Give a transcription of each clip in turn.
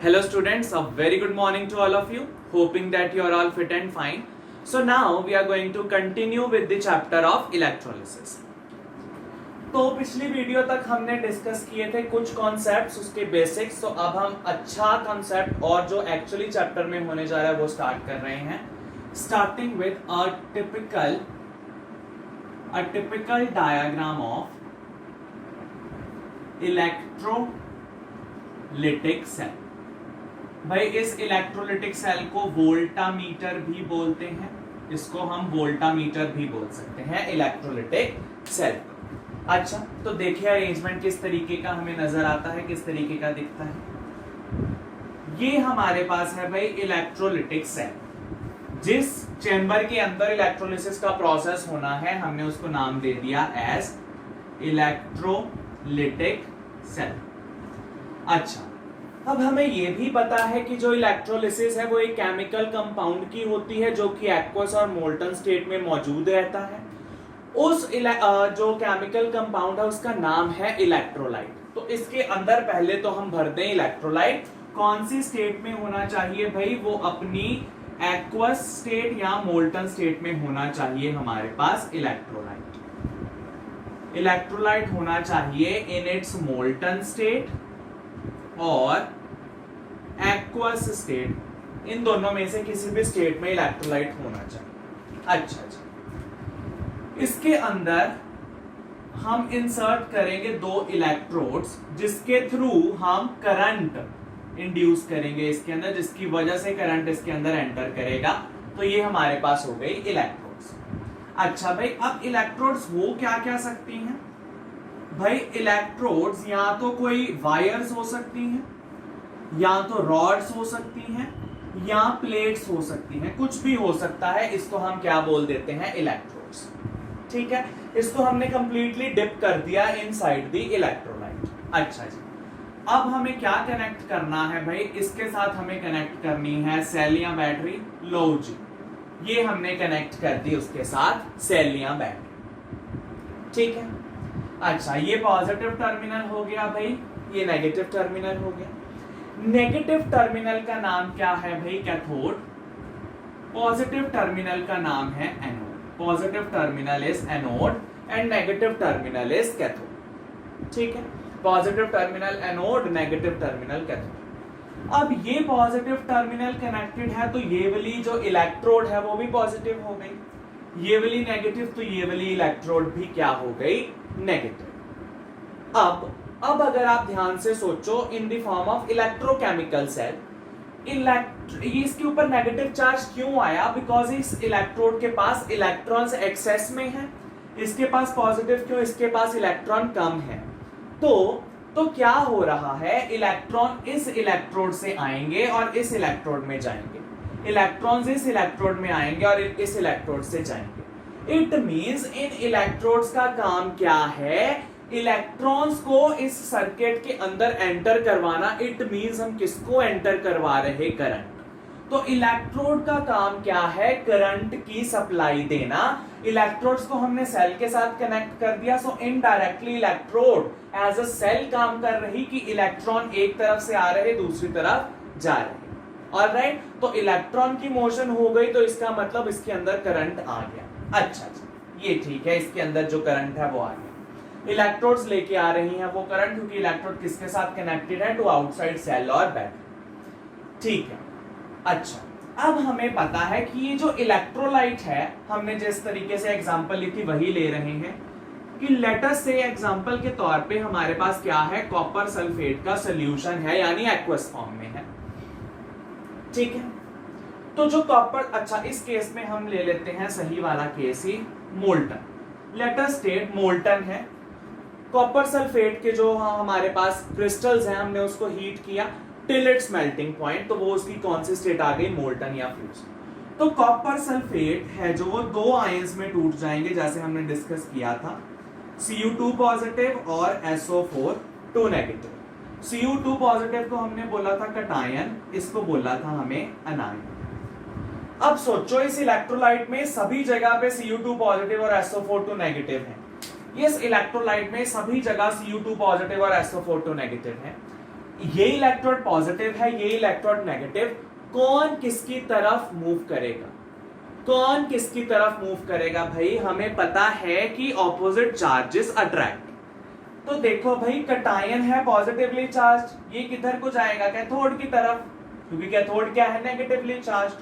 Hello students, a very good morning to all of you. Hoping that you are all fit and fine. So now we are going to continue with the chapter of electrolysis. तो पिछली video तक हमने discuss किए थे कुछ concepts, उसके basics. तो अब हम अच्छा कॉन्सेप्ट और जो एक्चुअली चैप्टर में होने जा रहा है वो स्टार्ट कर रहे हैं. Starting with a typical diagram of electrolytic cell. भाई इस इलेक्ट्रोलिटिक सेल को वोल्टामीटर भी बोलते हैं, इसको हम वोल्टामीटर भी बोल सकते हैं इलेक्ट्रोलिटिक सेल. अच्छा, तो देखिए अरेंजमेंट किस तरीके का हमें नजर आता है, किस तरीके का दिखता है. ये हमारे पास है भाई इलेक्ट्रोलिटिक सेल. जिस चेंबर के अंदर इलेक्ट्रोलिसिस का प्रोसेस होना है हमने उसको नाम दे दिया एज इलेक्ट्रोलिटिक सेल. अच्छा, अब हमें यह भी पता है कि जो इलेक्ट्रोलिसिस है वो एक केमिकल कंपाउंड की होती है जो कि एक्वस और मोल्टन स्टेट में मौजूद रहता है. उस जो केमिकल कंपाउंड है उसका नाम है इलेक्ट्रोलाइट. तो इसके अंदर पहले तो हम भर दें इलेक्ट्रोलाइट कौन सी स्टेट में होना चाहिए भाई, वो अपनी एक्वस स्टेट या मोल्टन स्टेट में होना चाहिए. हमारे पास इलेक्ट्रोलाइट होना चाहिए इन इट्स मोल्टन स्टेट और एक्वस स्टेट. इन दोनों में से किसी भी स्टेट में इलेक्ट्रोलाइट होना चाहिए. अच्छा, इसके अंदर हम इंसर्ट करेंगे दो इलेक्ट्रोड्स जिसके थ्रू हम करंट इंड्यूस करेंगे इसके अंदर, जिसकी वजह से करंट इसके अंदर एंटर करेगा. तो ये हमारे पास हो गई इलेक्ट्रोड्स. अच्छा भाई, अब इलेक्ट्रोड्स हो क्या क्या सकती हैं भाई. इलेक्ट्रोड्स या तो कोई वायर्स हो सकती हैं, या तो रॉड्स हो सकती हैं, या प्लेट्स हो सकती हैं. कुछ भी हो सकता है. इसको हम क्या बोल देते हैं, इलेक्ट्रोड्स. ठीक है, इसको हमने कंप्लीटली डिप कर दिया इनसाइड द इलेक्ट्रोलाइट. अच्छा जी, अब हमें क्या कनेक्ट करना है भाई, इसके साथ हमें कनेक्ट करनी है सेल या बैटरी. लो जी, ये हमने कनेक्ट कर दी उसके साथ सेल या बैटरी. ठीक है. अच्छा, ये पॉजिटिव टर्मिनल हो गया भाई, ये नेगेटिव टर्मिनल हो गया. नेगेटिव टर्मिनल का नाम क्या है भाई, कैथोड. पॉजिटिव टर्मिनल का नाम है anode. Positive terminal is anode and negative terminal is cathode. ठीक है, positive terminal anode, negative terminal cathode. अब ये पॉजिटिव टर्मिनल कनेक्टेड है तो ये वाली जो इलेक्ट्रोड है वो भी पॉजिटिव हो गई, ये वाली नेगेटिव, तो ये वाली इलेक्ट्रोड भी क्या हो गई, नेगेटिव. अब अगर आप ध्यान से सोचो, in the form of electrochemical cell, इसके ऊपर नेगेटिव चार्ज क्यों आया, बिकॉज इस इलेक्ट्रोड के पास इलेक्ट्रॉन्स एक्सेस में है. इसके पास पॉजिटिव क्यों, इसके पास इलेक्ट्रॉन कम है. तो क्या हो रहा है, इलेक्ट्रॉन इस इलेक्ट्रोड से आएंगे और इस इलेक्ट्रोड में जाएंगे. इलेक्ट्रॉन्स इस इलेक्ट्रोड में आएंगे और इस इलेक्ट्रोड से जाएंगे. इट मींस इन इलेक्ट्रोड्स का काम क्या है, इलेक्ट्रॉन्स को इस सर्किट के अंदर एंटर करवाना. इट मींस हम किसको एंटर करवा रहे, करंट. तो इलेक्ट्रोड का काम क्या है, करंट की सप्लाई देना. इलेक्ट्रोड्स को हमने सेल के साथ कनेक्ट कर दिया, so indirectly electrode as a cell काम कर रही कि इलेक्ट्रॉन एक तरफ से आ रहे दूसरी तरफ जा रहे. ऑलराइट, तो इलेक्ट्रॉन की मोशन हो गई तो इसका मतलब इसके अंदर करंट आ गया. अच्छा, ये ठीक है, इसके अंदर जो करंट है वो आ गया. इलेक्ट्रोड्स लेके आ रही हैं वो करंट, क्योंकि इलेक्ट्रोड किसके साथ कनेक्टेड है, टू आउटसाइड सेल और बैटरी. ठीक है. अच्छा, अब हमें पता है कि ये जो इलेक्ट्रोलाइट है, हमने जिस तरीके से एग्जांपल ली थी वही ले रहे हैं कि लेट अस से एग्जांपल के तौर पे हमारे पास क्या है, कॉपर सल्फेट का सॉल्यूशन है, यानी एक्वस फॉर्म में है. ठीक है, तो जो कॉपर, अच्छा इस केस में हम ले लेते हैं सही वाला केस ही, molten. Let us state molten है. कॉपर सल्फेट के जो हमारे पास क्रिस्टल्स हैं हमने उसको हीट किया टिल इट्स मेल्टिंग पॉइंट, तो वो उसकी कौन सी स्टेट आ गई, मोल्टन या फ्यूज. तो कॉपर सल्फेट है जो वो दो आयंस में टूट जाएंगे जैसे हमने डिस्कस किया था, Cu2 पॉजिटिव और SO4 2 नेगेटिव. Cu2 पॉजिटिव को हमने बोला था कटायन, इसको बोला था हमें अनायन. अब सोचो इस इलेक्ट्रोलाइट में सभी जगह पे Cu2 पॉजिटिव और SO4 2 नेगेटिव है. इस इलेक्ट्रोलाइट में सभी जगह Cu2 पॉजिटिव और SO4 2 नेगेटिव है. ये इलेक्ट्रोड पॉजिटिव है, ये इलेक्ट्रोड नेगेटिव, कौन किसकी तरफ मूव करेगा, कौन किसकी तरफ मूव करेगा भाई, हमें पता है कि ऑपोजिट चार्जेस अट्रैक्ट। तो देखो भाई कटायन है पॉजिटिवली चार्ज, ये किधर को जाएगा, कैथोड की तरफ, क्योंकि कैथोड क्या है, नेगेटिवली चार्ज।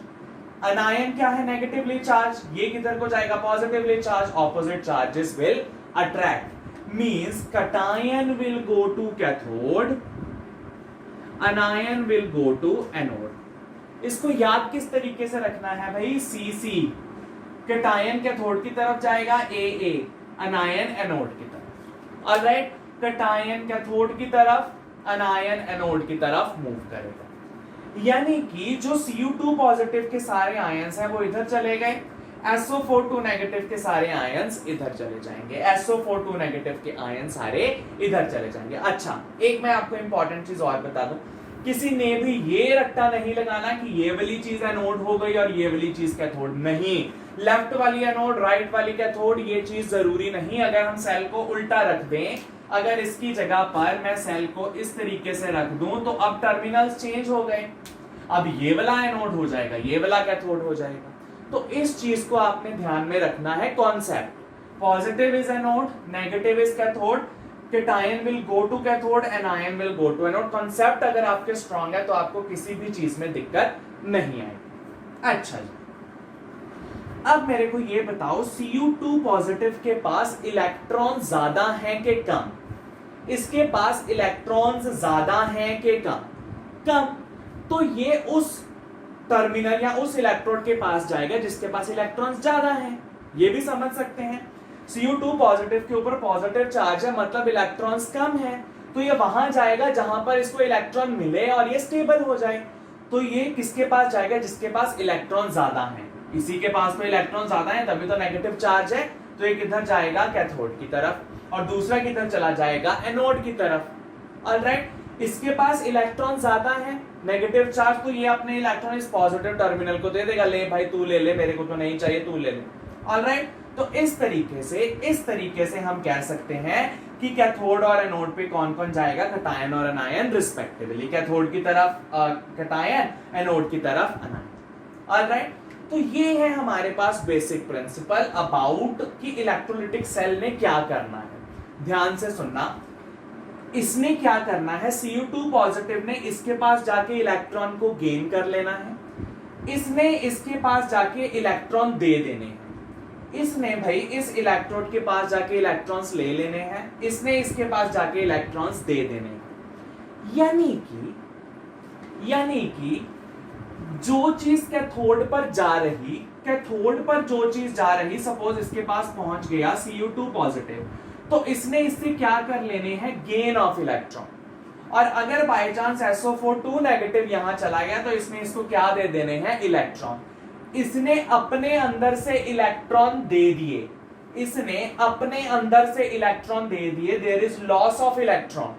अनायन क्या है, नेगेटिवली चार्ज, ये किधर को जाएगा, positively charge. Opposite charges will attract, means cation will go to cathode, anion will go to anode. इसको याद किस तरीके से रखना है भाई, सी सी, कटायन कैथोड की तरफ जाएगा, ए, अनायन एनोड की तरफ। ऑलराइट, कटायन कैथोड की तरफ, अनायन एनोड की तरफ मूव करेगा। यानी कि जो Cu2 पॉजिटिव के सारे आयंस हैं वो इधर चले गए, SO42 नेगेटिव के सारे आयंस इधर चले जाएंगे, SO42 नेगेटिव के आयंस सारे इधर चले जाएंगे। अच्छा, एक मैं आपको इंपॉर्टेंट चीज और बता दूं, किसी ने भी ये रट्टा नहीं लगाना कि ये वाली चीज एनोड हो गई और ये वाली चीज कैथोड, नहीं। लेफ्ट वाली एनोड, राइट वाली कैथोड, ये चीज जरूरी नहीं। अगर हम सेल को उल्टा रख दें, अगर इसकी जगह पर मैं सेल को इस तरीके से रख दूं तो अब टर्मिनल्स चेंज हो गए, अब ये वाला एनोड हो जाएगा, ये वाला कैथोड हो जाएगा। तो इस चीज को आपने ध्यान में रखना है, concept. Positive is anode, negative is cathode, cation will go to cathode, anion will go to anode. Concept अगर आपके स्ट्रांग है तो आपको किसी भी चीज में दिक्कत नहीं आएगी। अच्छा जी, अब मेरे को ये बताओ, Cu2 पॉजिटिव के पास इलेक्ट्रॉन ज्यादा हैं कि कम? इसके पास इलेक्ट्रॉन्स ज्यादा हैं कि कम? कम। तो ये उस टर्मिनल या उस इलेक्ट्रोड के पास जाएगा जिसके पास इलेक्ट्रॉन्स ज्यादा हैं। ये भी समझ सकते हैं, Cu2 पॉजिटिव के ऊपर पॉजिटिव चार्ज है, मतलब इलेक्ट्रॉन्स कम है, तो ये वहां जाएगा जहां पर इसको इलेक्ट्रॉन मिले और ये स्टेबल हो जाए। तो ये किसके पास जाएगा, जिसके पास इलेक्ट्रॉन ज्यादा है। इसी के पास तो इलेक्ट्रॉन ज्यादा है, तभी तो नेगेटिव चार्ज है, तो ये किधर जाएगा, कैथोड की तरफ, और दूसरा किधर चला जाएगा, एनोड की तरफ। ऑलराइट, इसके पास इलेक्ट्रॉन ज्यादा है, नेगेटिव चार्ज, तो ये अपने इलेक्ट्रॉन इस पॉजिटिव टर्मिनल को दे देगा, ले भाई तू ले ले, मेरे को तो नहीं चाहिए, तू ले ले। ऑलराइट, तो इस तरीके से हम कह सकते हैं कि कैथोड और एनोड पे कौन कौन जाएगा, कैटायन और अनायन रिस्पेक्टिवली। कैथोड की तरफ कैटायन, एनोड की तरफ अनायन। ऑलराइट, तो ये है हमारे पास बेसिक प्रिंसिपल अबाउट कि इलेक्ट्रोलिटिक सेल ने क्या करना है। ध्यान से सुनना, इसने क्या करना है, Cu2 पॉजिटिव ने इसके पास जाके इलेक्ट्रॉन को गेन कर लेना है, इसने इसके पास जाके इलेक्ट्रॉन दे देने हैं, इसने भाई इस इलेक्ट्रोड के पास जाके इलेक्ट्रॉन्स ले लेने हैं, इसने इसके पास जाके इलेक्ट्रॉन्स दे देने हैं। यानी कि जो चीज कैथोड पर जो चीज जा रही, सपोज इसके पास पहुंच गया Cu2 पॉजिटिव, तो इसने इससे क्या कर लेने हैं, गेन ऑफ इलेक्ट्रॉन। और अगर बाय चांस SO42 नेगेटिव यहां चला गया तो इसने इसको क्या दे देने हैं, इलेक्ट्रॉन। इसने अपने अंदर से इलेक्ट्रॉन दे दिए, there is loss of electron,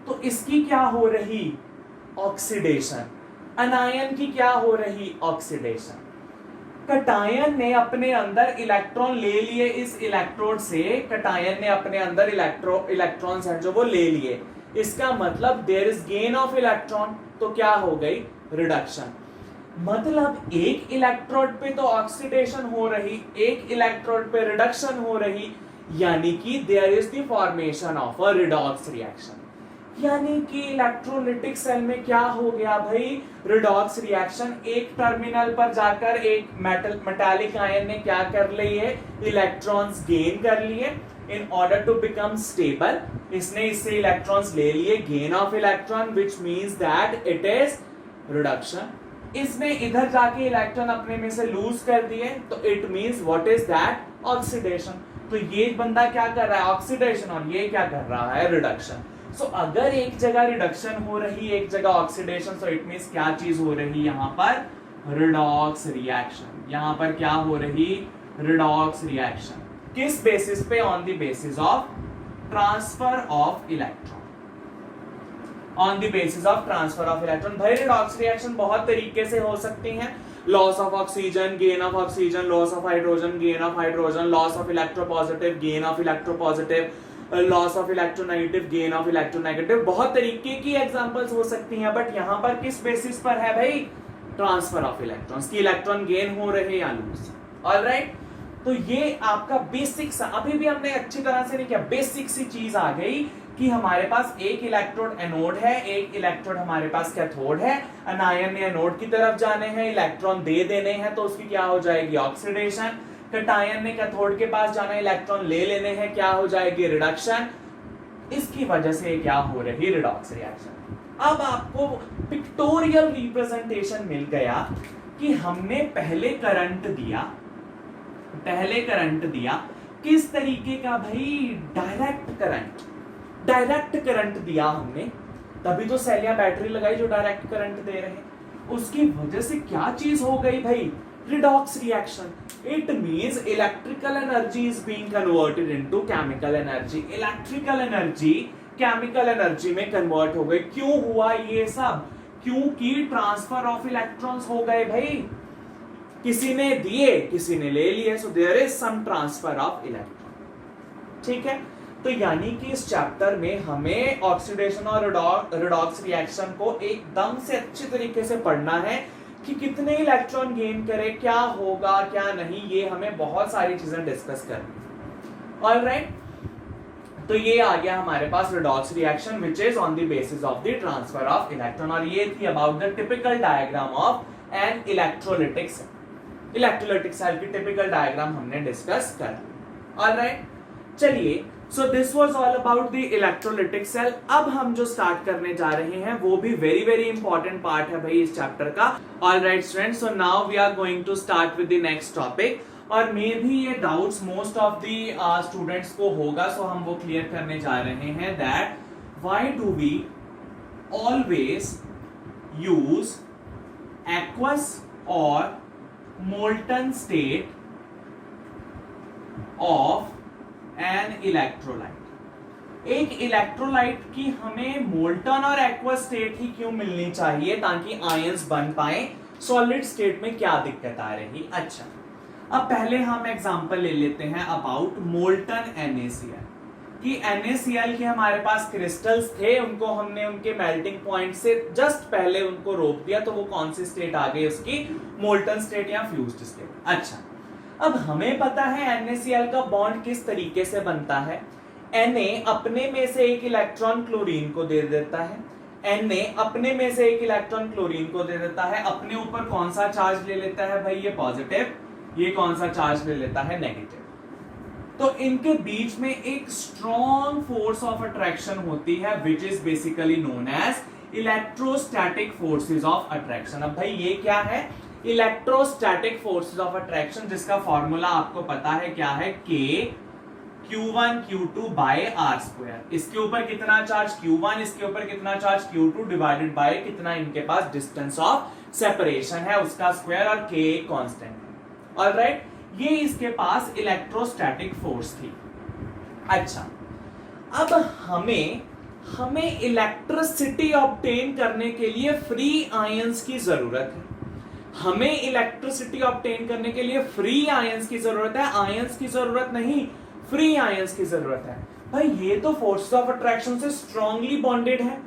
तो इसकी क्या हो रही, ऑक्सीडेशन। अनायन की क्या हो रही, ऑक्सीडेशन। कैटायन ने अपने अंदर इलेक्ट्रॉन ले लिए इस इलेक्ट्रोड से, कैटायन ने अपने अंदर इलेक्ट्रॉन्स हैं जो वो ले लिए, इसका मतलब there is gain of electron, तो क्या हो गई, रिडक्शन। मतलब एक इलेक्ट्रोड पे तो ऑक्सीडेशन हो रही, एक इलेक्ट्रोड पे रिडक्शन हो रही, यानी कि there is the formation of a redox reaction. यानी कि इलेक्ट्रोलिटिक सेल में क्या हो गया भाई, रिडॉक्स रिएक्शन। एक टर्मिनल पर जाकर एक मेटालिक आयन ने क्या कर लिए, इलेक्ट्रॉन्स गेन कर लिए in order to become stable. इसने इससे इलेक्ट्रॉन्स ले लिए, gain of electron, which means that it is reduction. इसने इधर जाके इलेक्ट्रॉन अपने में से लूज कर दिए, तो it means what is that, oxidation. तो ये बंदा क्या कर रहा है, ऑक्सीडेशन, और ये क्या कर रहा है, रिडक्शन। सो अगर एक जगह रिडक्शन हो रही, एक जगह ऑक्सीडेशन, सो इट मींस क्या चीज हो रही, यहां पर रिडॉक्स रिएक्शन। यहां पर क्या हो रही, रिडॉक्स रिएक्शन। किस बेसिस पे, on the basis of transfer of electron, on the basis of transfer of electron. भाई रिडॉक्स रिएक्शन बहुत तरीके से हो सकती हैं, loss of oxygen, gain of oxygen, loss of hydrogen, gain of hydrogen, loss of electropositive, gain of electropositive, loss of electronegative, gain of electronegative, बहुत तरीके की एग्जांपल्स हो सकती हैं, बट यहां पर किस बेसिस पर है भाई? ट्रांसफर ऑफ इलेक्ट्रॉन्स, की इलेक्ट्रॉन गेन हो रहे या लूज। ऑलराइट, तो ये आपका बेसिक सा, अभी भी हमने अच्छी तरह से नहीं किया, बेसिक सी चीज आ गई कि हमारे पास एक इलेक्ट्रोड एनोड है, एक इलेक्ट्रोड हमारे पास कैथोड है, अनायन ने एनोड की तरफ जाने हैं, इलेक्ट्रॉन दे देने हैं, तो उसकी क्या हो जाएगी? ऑक्सीडेशन। कैटायन ने कैथोड के पास जाना है, इलेक्ट्रॉन ले लेने हैं, क्या हो जाएगी? रिडक्शन। इसकी वजह से क्या हो रही? Redox reaction. अब आपको पिक्टोरियल रिप्रेजेंटेशन मिल गया कि हमने पहले करंट दिया, किस तरीके का भाई? डायरेक्ट करंट दिया हमने, तभी तो सेल या बैटरी लगाई जो डायरेक्ट करंट दे रहे हैं। उसकी वजह से क्या चीज हो गई भाई? Redox reaction. It means electrical energy is being converted into chemical energy. Electrical energy chemical energy में कन्वर्ट हो गई। क्यों हुआ ये सब? क्योंकि ट्रांसफर ऑफ इलेक्ट्रॉन्स हो गए भाई, किसी ने दिए, किसी ने ले लिए, so there is some transfer of electron. ठीक है, तो यानी कि इस चैप्टर में हमें ऑक्सीडेशन और रिडॉक्स रिएक्शन को एकदम से अच्छे तरीके से पढ़ना है कि कितने इलेक्ट्रॉन गेन करे, क्या होगा क्या नहीं, ये हमें बहुत सारी चीजें डिस्कस करनी। ऑलराइट, तो ये आ गया हमारे पास redox reaction which is on the basis of the transfer of electron, और ये थी about the typical diagram of an electrolytic cell. Electrolytic cell की टिपिकल डायग्राम हमने डिस्कस करा। ऑलराइट, चलिए, so this was all about the electrolytic cell. अब हम जो स्टार्ट करने जा रहे हैं वो भी वेरी वेरी इंपॉर्टेंट पार्ट है भाई इस चैप्टर का। Alright students, so now we are going to start with the next topic, और मे भी ये doubts most of the students को होगा, सो हम वो क्लियर करने जा रहे हैं। That why do we always use aqueous और molten state of an electrolyte. एक इलेक्ट्रोलाइट की हमें मोल्टन और एक्वस स्टेट ही क्यों मिलनी चाहिए? ताकि आयंस बन पाए। सॉलिड स्टेट में क्या दिक्कत आ रही? अच्छा, अब पहले हम एग्जांपल ले लेते हैं अबाउट मोल्टन NaCl कि NaCl के हमारे पास क्रिस्टल्स थे, उनको हमने उनके मेल्टिंग पॉइंट से जस्ट पहले उनको रोक दिया, तो वो कौन सी स्टेट आ गई उसकी? मोल्टन स्टेट या फ्यूज्ड स्टेट। अच्छा, अब हमें पता है NaCl का बॉन्ड किस तरीके से बनता है। Na अपने में से एक इलेक्ट्रॉन क्लोरीन को दे देता है, Na अपने में से एक इलेक्ट्रॉन क्लोरीन को दे देता है, अपने ऊपर कौन सा चार्ज ले लेता है भाई? ये पॉजिटिव। ये कौन सा चार्ज ले लेता है? नेगेटिव। तो इनके बीच में एक स्ट्रॉन्ग फोर्स ऑफ अट्रैक्शन होती है which is basically known as electrostatic forces of attraction. अब भाई ये क्या है? इलेक्ट्रोस्टैटिक फोर्सेस ऑफ अट्रैक्शन, जिसका फॉर्मूला आपको पता है क्या है? K Q1 Q2 by R square. इसके ऊपर कितना चार्ज? Q1, इसके ऊपर कितना चार्ज? Q2 डिवाइडेड बाय कितना इनके पास डिस्टेंस ऑफ सेपरेशन है उसका स्क्वायर, और K एक कांस्टेंट है। ऑलराइट, ये इसके पास इलेक्ट्रोस्टैटिक फोर्स थी। अच्छा, अब हमें इलेक्ट्रिसिटी ऑब्टेन करने के लिए फ्री आयंस की जरूरत है। हमें इलेक्ट्रिसिटी ऑब्टेन करने के लिए फ्री आयंस की जरूरत है, आयंस की जरूरत नहीं, फ्री आयंस की जरूरत है। भाई ये तो फोर्स ऑफ अट्रैक्शन से स्ट्रांगली बॉन्डेड है,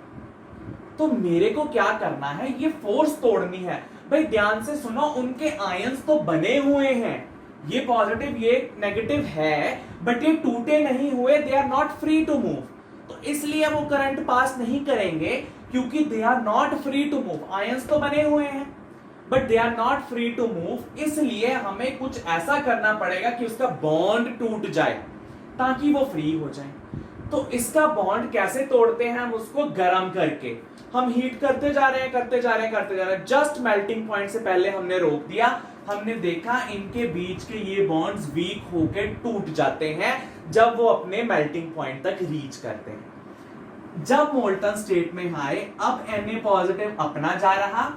तो मेरे को क्या करना है? ये फोर्स तोड़नी है। भाई ध्यान से सुनो, उनके आयंस तो बने हुए हैं, ये पॉजिटिव ये नेगेटिव है, बट ये टूटे नहीं हुए, they are not free to move. तो इसलिए वो करंट पास नहीं करेंगे, क्योंकि they are not free to move. Ions तो बने हुए हैं but they are not free to move, इसलिए हमें कुछ ऐसा करना पड़ेगा कि उसका बॉन्ड टूट जाए ताकि वो फ्री हो जाए। तो इसका बॉन्ड कैसे तोड़ते हैं? हम उसको गर्म करके, हम हीट करते जा रहे हैं, जस्ट मेल्टिंग पॉइंट से पहले हमने रोक दिया, हमने देखा इनके बीच के ये बॉन्ड्स वीक होकर टूट जाते हैं जब वो अपने मेल्टिंग पॉइंट तक रीच करते हैं। जब मोल्टन स्टेट में आए, अब Na पॉजिटिव अपना जा रहा,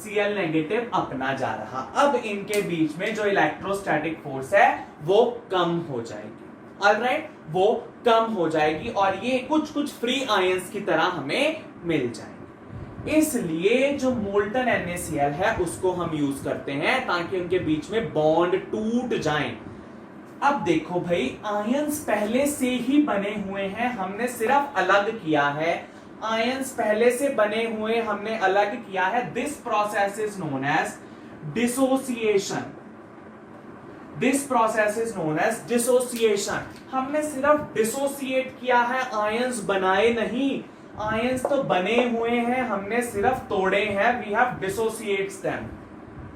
Cl नेगेटिव अपना जा रहा। अब इनके बीच में जो इलेक्ट्रोस्टैटिक फोर्स है वो कम हो जाएगी। ऑलराइट, वो कम हो जाएगी और ये कुछ फ्री आयंस की तरह हमें मिल जाएंगे। इसलिए जो मोल्टन NaCl है उसको हम यूज करते हैं ताकि उनके बीच में बॉन्ड टूट जाएं। अब देखो भाई, आयंस पहले से ही बने हुए हैं, हमने सिर्फ अलग किया है। आयंस पहले से बने हुए हमने अलग किया है। This process is known as dissociation. This process is known as dissociation. हमने सिर्फ डिसोसिएट किया है, आयंस बनाए नहीं। आयंस तो बने हुए हैं, हमने सिर्फ तोड़े हैं। We have dissociates them.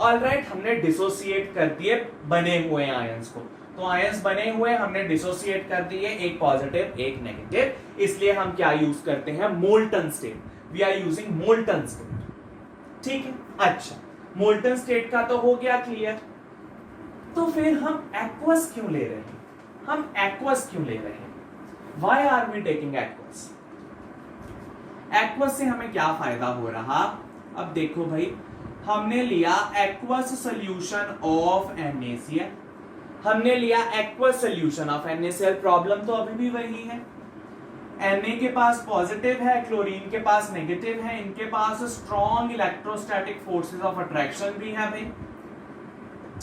Alright, हमने डिसोसिएट कर दिए बने हुए आयंस को। तो आयंस बने हुए हमने डिसोसिएट कर दिए, एक पॉजिटिव एक नेगेटिव। इसलिए हम क्या यूज करते हैं? Molten state. We are using molten state. ठीक है, अच्छा, मोल्टन स्टेट का तो हो गया क्लियर। तो फिर हम एक्वस क्यों ले रहे हैं? हम एक्वस क्यों ले रहे हैं? Why are we taking aqueous? Aqueous से हमें क्या फायदा हो रहा? अब देखो भाई, हमने लिया एक्वस सॉल्यूशन ऑफ NaCl। हमने लिया aqueous solution of NaCl। Problem तो अभी भी वही है, Na के पास पॉजिटिव है, क्लोरीन के पास नेगेटिव है। इनके पास strong electrostatic forces of attraction भी है भाई।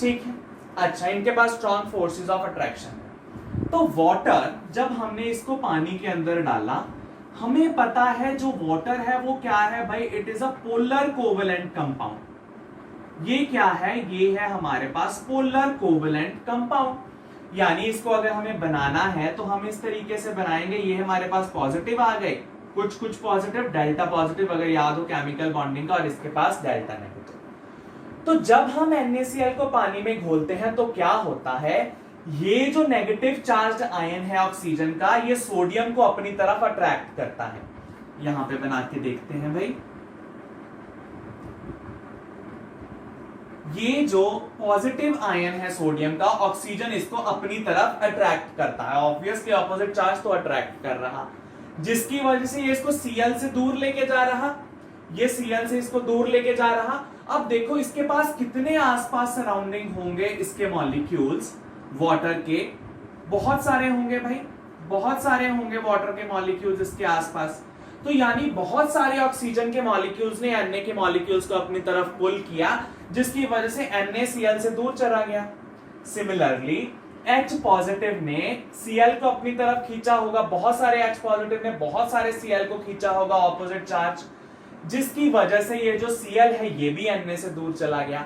ठीक है, अच्छा, इनके पास स्ट्रॉन्ग फोर्सेस ऑफ अट्रैक्शन है। तो वाटर, जब हमने इसको पानी के अंदर डाला, हमें पता है जो वाटर है वो क्या है भाई? It is a polar covalent compound. ये क्या है? ये है हमारे पास पोलर कोवेलेंट कंपाउंड। यानी इसको अगर हमें बनाना है तो हम इस तरीके से बनाएंगे। ये हमारे पास पॉजिटिव आ गए, कुछ कुछ पॉजिटिव, डेल्टा पॉजिटिव अगर याद हो केमिकल बॉन्डिंग का, और इसके पास डेल्टा नेगेटिव। तो जब हम NaCl को पानी में घोलते हैं तो क्या होता है? ये जो नेगेटिव चार्ज आयन है ऑक्सीजन का, ये सोडियम को अपनी तरफ अट्रैक्ट करता है। यहां पे बना के देखते हैं भाई, ये जो पॉजिटिव आयन है सोडियम का, ऑक्सीजन इसको अपनी तरफ अट्रैक्ट करता है। ऑब्वियसली ऑपोजिट चार्ज तो अट्रैक्ट कर रहा, जिसकी वजह से ये इसको Cl से दूर लेके जा रहा, ये Cl से इसको दूर लेके जा रहा। अब देखो इसके पास कितने आसपास सराउंडिंग होंगे इसके मॉलिक्यूल्स, वाटर के बहुत सारे होंगे भाई, बहुत सारे होंगे वाटर के मॉलिक्यूल्स इसके आसपास। तो यानी बहुत सारे ऑक्सीजन के मॉलिक्यूल्स ने Na के मॉलिक्यूल्स को अपनी तरफ पुल किया, जिसकी वजह से NaCl से दूर चला गया। सिमिलरली H पॉजिटिव ने Cl को अपनी तरफ खींचा होगा, बहुत सारे H पॉजिटिव ने बहुत सारे Cl को खींचा होगा ऑपोजिट चार्ज, जिसकी वजह से ये जो Cl है ये भी Na से दूर चला गया।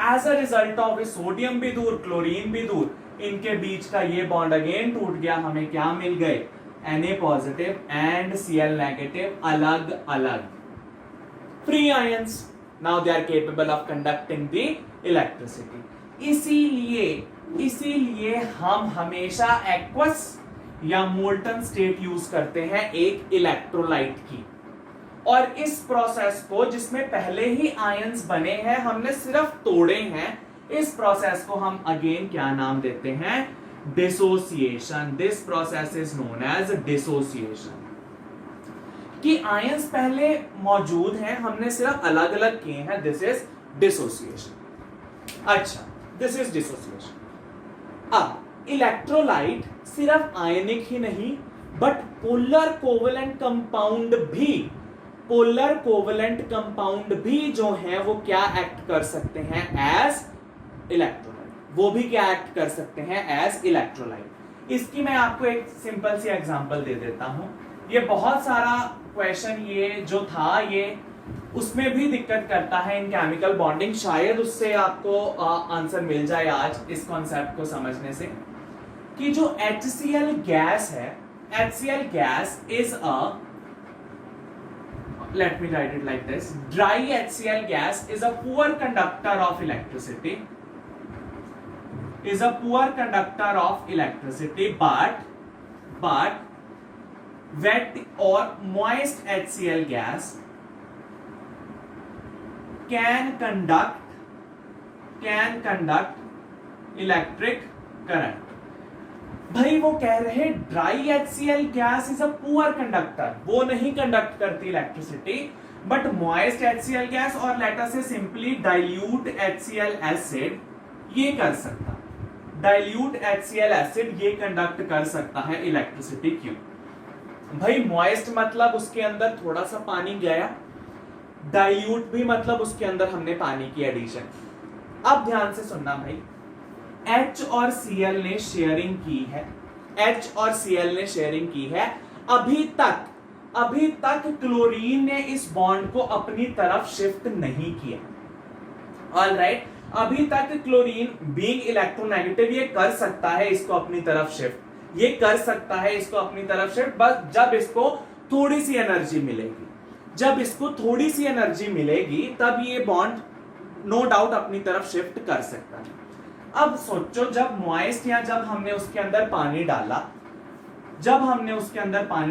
As a result of sodium भी दूर, क्लोरीन भी दूर, इनके बीच का ये बॉन्ड अगेन टूट गया। हमें क्या मिल गए? Na positive and Cl negative अलग अलग free ions. Now they are capable of conducting the electricity. इसीलिए हम हमेशा एक्वस या मोल्टन स्टेट यूज करते हैं एक इलेक्ट्रोलाइट की। और इस प्रोसेस को, जिसमें पहले ही आयंस बने हैं, हमने सिर्फ तोड़े हैं, इस प्रोसेस को हम अगेन क्या नाम देते हैं? Dissociation. This process is known as dissociation. कि आयंस पहले मौजूद हैं, हमने सिर्फ अलग अलग किए हैं। This is dissociation. अच्छा, दिस इज डिसोसिएशन। अब इलेक्ट्रोलाइट सिर्फ आयनिक ही नहीं, बट पोलर कोवेलेंट कंपाउंड भी, पोलर कोवेलेंट कंपाउंड भी जो है वो क्या एक्ट कर सकते हैं? As electrolyte. वो भी क्या एक्ट कर सकते हैं? As electrolyte. इसकी मैं आपको एक सिंपल सी एग्जांपल दे देता हूं। ये बहुत सारा क्वेश्चन ये जो था, ये उसमें भी दिक्कत करता है इन केमिकल बॉन्डिंग। शायद उससे आपको आंसर मिल जाए आज इस कॉन्सेप्ट को समझने से, कि जो HCl गैस है, HCl gas is a, let me write it like this, dry HCl gas is a poor conductor of electricity, but wet or moist HCl gas can conduct electric current। भाई वो कह रहे dry HCl gas is a poor conductor, वो नहीं conduct करती electricity, but moist HCl gas और let us से simply dilute HCl acid ये कर सकता, डाइल्यूट HCl एसिड ये कंडक्ट कर सकता है इलेक्ट्रिसिटी। क्यों भाई? मॉइस्ट मतलब उसके अंदर थोड़ा सा पानी गया, डाइल्यूट भी मतलब उसके अंदर हमने पानी की एडिशन। अब ध्यान से सुनना भाई, H और Cl ने शेयरिंग की है, H और Cl ने शेयरिंग की है। अभी तक क्लोरीन ने इस बॉन्ड को अपनी तरफ शिफ्ट नहीं किया। ऑलराइट, अभी तक क्लोरीन बीइंग इलेक्ट्रोनेगेटिव ये कर सकता है इसको अपनी तरफ शिफ्ट, ये कर सकता है इसको अपनी तरफ शिफ्ट, बस जब इसको थोड़ी सी एनर्जी मिलेगी, जब इसको थोड़ी सी एनर्जी मिलेगी तब ये बॉन्ड नो डाउट अपनी तरफ शिफ्ट कर सकता है। अब सोचो, जब मॉइस्ट या जब हमने उसके अंदर पानी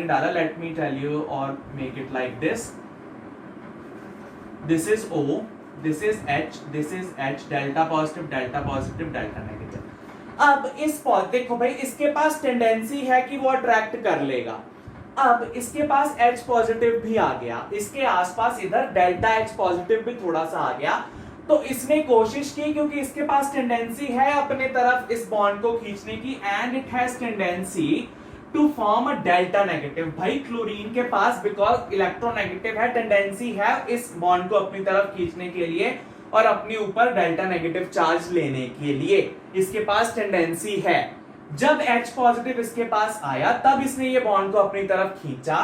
डाला, लेट मी टेल यू और make it like this is O, this is H, delta positive, delta negative. अब इस देखो भाई, इसके पास टेंडेंसी है कि वो अट्रैक्ट कर लेगा। अब इसके पास H पॉजिटिव भी आ गया, इसके आसपास इधर डेल्टा H पॉजिटिव भी थोड़ा सा आ गया, तो इसने कोशिश की, क्योंकि इसके पास टेंडेंसी है अपने तरफ इस बॉन्ड को खींचने की, and it has tendency to form a delta negative. भाई क्लोरीन के पास बिकॉज इलेक्ट्रोनेगेटिव है, टेंडेंसी है इस बॉन्ड को अपनी तरफ खींचने के लिए और अपने ऊपर डेल्टा नेगेटिव चार्ज लेने के लिए इसके पास टेंडेंसी है। जब H पॉजिटिव इसके पास आया तब इसने ये बॉन्ड को अपनी तरफ खींचा,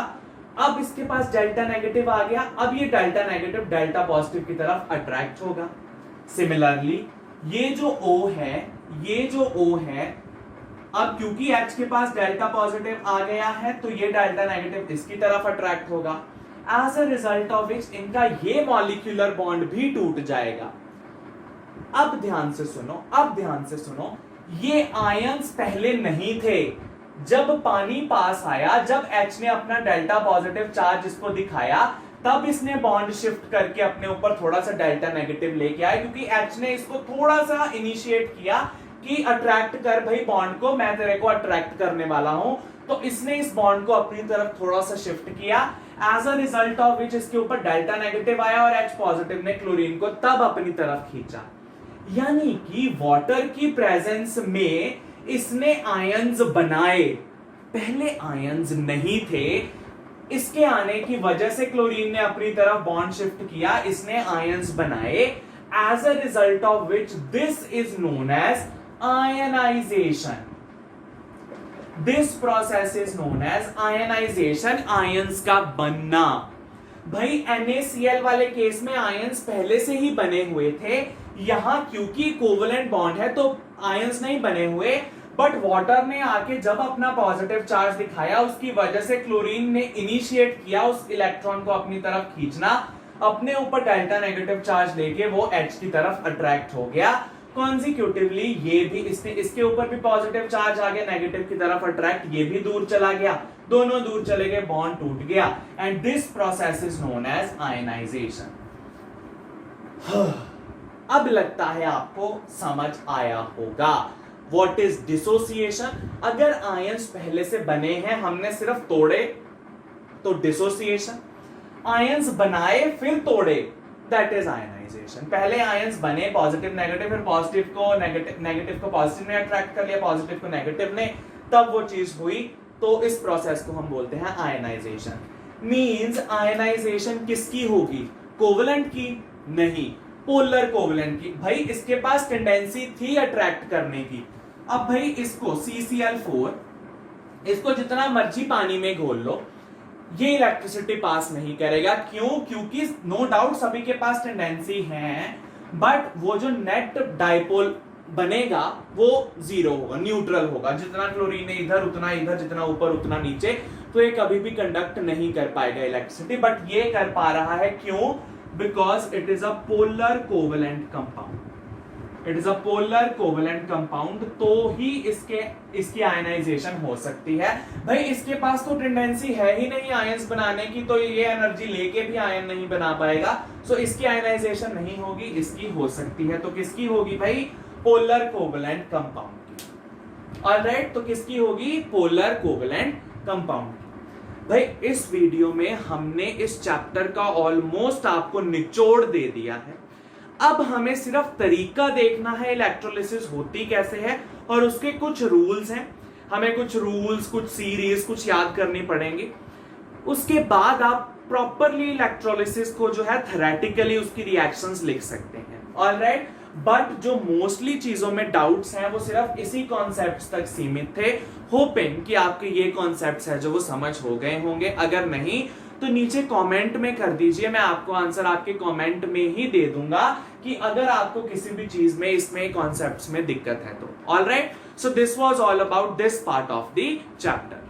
अब इसके पास डेल्टा नेगेटिव आ गया, अब ये डेल्टा नेगेटिव डेल्टा पॉजिटिव की तरफ अट्रैक्ट होगा। सिमिलरली ये जो O है, अब क्योंकि H के पास डेल्टा पॉजिटिव आ गया है तो ये डेल्टा नेगेटिव इसकी तरफ अट्रैक्ट होगा, as a result of which इनका ये मॉलिक्यूलर बॉन्ड भी टूट जाएगा। अब ध्यान से सुनो, ये आयंस पहले नहीं थे। जब पानी पास आया, जब H ने अपना डेल्टा पॉजिटिव चार्ज इसको दिखाया, तब इसने बॉन्ड शिफ्ट करके अपने ऊपर थोड़ा सा डेल्टा नेगेटिव लेके आया, क्योंकि H ने इसको थोड़ा सा इनिशिएट किया कि अट्रैक्ट कर भाई बॉन्ड को, मैं तेरे को अट्रैक्ट करने वाला हूं, तो इसने इस बॉन्ड को अपनी तरफ थोड़ा सा शिफ्ट किया, as a result of which इसके ऊपर डेल्टा नेगेटिव आया और H पॉजिटिव ने क्लोरीन को तब अपनी तरफ खींचा। यानी कि वाटर की प्रेजेंस में इसने आयंस बनाए, पहले आयंस नहीं थे, इसके आने की वजह से क्लोरीन ने अपनी तरफ बॉन्ड शिफ्ट किया, इसने आयंस बनाए, as a result of which this is known as ionisation. This process is known as ionisation, ions का बनना। भाई NaCl वाले केस में आयंस पहले से ही बने हुए थे, यहां क्योंकि कोवेलेंट बॉन्ड है तो आयंस नहीं बने हुए, बट वाटर ने आके जब अपना पॉजिटिव चार्ज दिखाया, उसकी वजह से क्लोरीन ने इनिशिएट किया उस इलेक्ट्रॉन को अपनी तरफ खींचना, अपने ऊपर डेल्टा नेगेटिव चार्ज लेके वो H की तरफ अट्रैक्ट हो गया। कॉन्सिक्यूटिवली ये भी इसके ऊपर भी पॉजिटिव चार्ज आ गया, नेगेटिव की तरफ अट्रैक्ट, ये भी दूर चला गया, दोनों दूर चले गए, बॉन्ड टूट गया, and this process is known as ionisation. अब लगता है आपको समझ आया होगा व्हाट इज डिसोसिएशन। अगर आयंस पहले से बने हैं, हमने सिर्फ तोड़े तो डिसोसिएशन, आयंस बनाए फिर तोड़े दैट इज आयनाइजेशन। पहले आयंस बने पॉजिटिव नेगेटिव, फिर पॉजिटिव को पॉजिटिव ने अट्रैक्ट कर लिया, पॉजिटिव को नेगेटिव ने, तब वो चीज हुई, तो इस प्रोसेस को हम बोलते हैं आयनाइजेशन। मींस आयनाइजेशन किसकी होगी? कोवेलेंट की नहीं, पोलर कोवेलेंट की। भाई इसके पास टेंडेंसी थी अट्रैक्ट करने की, अब भाई इसको CCl4 इसको जितना मर्जी पानी में घोल लो, ये इलेक्ट्रिसिटी पास नहीं करेगा। क्यों? क्योंकि नो डाउट सभी के पास टेंडेंसी है, बट वो जो नेट डाइपोल बनेगा वो जीरो होगा, न्यूट्रल होगा। जितना क्लोरीन है इधर उतना इधर, जितना ऊपर उतना नीचे, तो ये कभी भी कंडक्ट नहीं कर पाएगा इलेक्ट्रिसिटी, बट ये कर पा रहा है। क्यों? Because it is a polar covalent compound, it is a polar covalent compound, तो ही इसकी आयनाइजेशन हो सकती है। भाई इसके पास तो टेंडेंसी है ही नहीं आयंस बनाने की, तो ये एनर्जी लेके भी आयन नहीं बना पाएगा, सो इसकी आयनाइजेशन नहीं होगी, इसकी हो सकती है। तो किसकी होगी भाई? पोलर कोवेलेंट कंपाउंड की। ऑलराइट, तो किसकी होगी? Polar covalent compound. भाई इस वीडियो में हमने इस चैप्टर का ऑलमोस्ट आपको निचोड़ दे दिया है। अब हमें सिर्फ तरीका देखना है इलेक्ट्रोलिसिस होती कैसे है, और उसके कुछ रूल्स हैं, हमें कुछ रूल्स, कुछ सीरीज, कुछ याद करनी पड़ेंगी। उसके बाद आप प्रॉपरली इलेक्ट्रोलिसिस को जो है थेरेटिकली उसकी रिएक्शंस लिख सकते हैं। ऑलराइट, बट जो मोस्टली चीजों में डाउट्स हैं वो सिर्फ इसी कॉन्सेप्ट्स तक सीमित थे। होपिंग कि आपके ये कॉन्सेप्ट्स है जो वो समझ हो गए होंगे। अगर नहीं तो नीचे कमेंट में कर दीजिए, मैं आपको आंसर आपके कमेंट में ही दे दूंगा कि अगर आपको किसी भी चीज में इसमें कॉन्सेप्ट्स में दिक्कत है तो। Alright, so this was all about this part of the chapter.